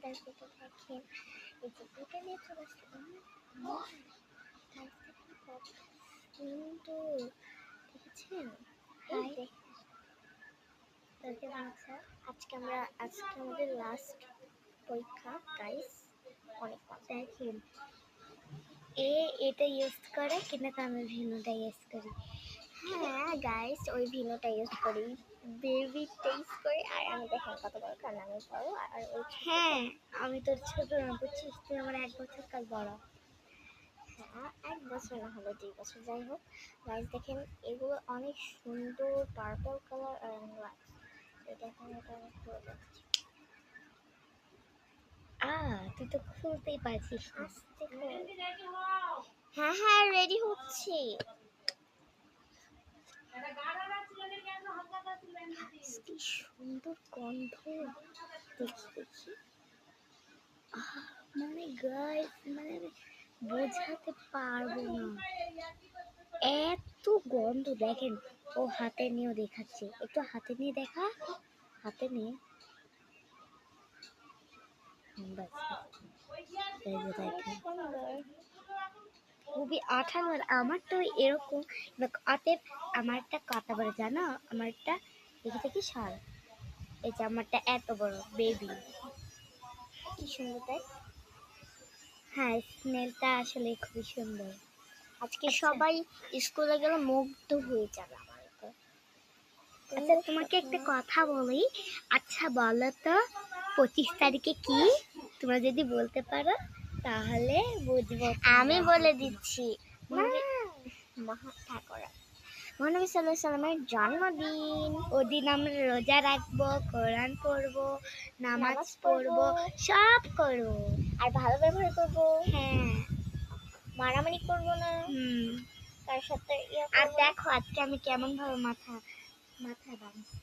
তারপরে দেখেন এই যে এটা নিয়ে চলে আসলাম কিন্তু দেখেছেন আজকে আমাদের লাস্ট পরীক্ষা গাইস। অনেক দেখেন এটা ইউজ করে কিন্তু আমি ভিনোটা ইউজ করি। হ্যাঁ গাইস, ওই ভিনোটা ইউজ করি, বেবিটা ইউজ করি। আর আমি দেখেন কত বড়, কারণ আমি বড় আর ওই হ্যাঁ আমি তোর ছোট না, বুঝছিস? তুই আমার 1 বছর কাল বড়। হ্যাঁ 1 বছর না হলো 2 বছর, যাই হোক গাইস দেখেন এগুলো অনেক সুন্দর পার্পল কালার আর হোয়াইট। এটা এখন এটা আমি খুলে যাচ্ছি। তুই তো খুলতেই পারছিস না। আস্তে করে। হ্যাঁ হ্যাঁ রেডি হচ্ছি। কি সুন্দর গন্ধ, দেখি মানে গাইস মানে বোঝাতে পারবো না, এত গন্ধ। দেখেন ও হাতে নিয়েও দেখাচ্ছে, একটু হাতে নিয়ে দেখা, হাতে নিয়ে খুবই আঠালো। আমার তো এরকম অতএব আমারটা কত বড় জানো? আমারটা দেখে দেখি সার, এই যে আমারটা এত বড় বেবি, কি সুন্দর তাই। হ্যাঁ স্মেলটা আসলে খুবই সুন্দর। আজকে সবাই স্কুলে গেলে মুগ্ধ হয়ে যাবে আমার উপর। আচ্ছা তোমাকে একটা কথা বলি, আচ্ছা বলো তো 25 তারিখে কি? তোমরা যদি বলতে পারো তাহলে বুঝবো। আমি বলে দিচ্ছি, মহানবী সাল্লাল্লাহু আলাইহি সাল্লামের জন্মদিন। ওদিন আমরা রোজা রাখবো, কোরআন পড়বো, নামাজ পড়বো, সব করবো আর ভালো ব্যবহার করবো। হ্যাঁ মারামারি করবো না তার সাথে। আর দেখো আজকে আমি কেমন ভাবে মাথা বাঁধছি।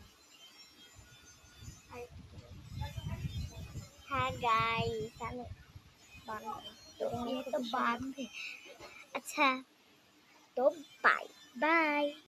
হ্যাঁ গাইস আমি বাঁধবো তো বাঁধবে। আচ্ছা তো বাই বাই।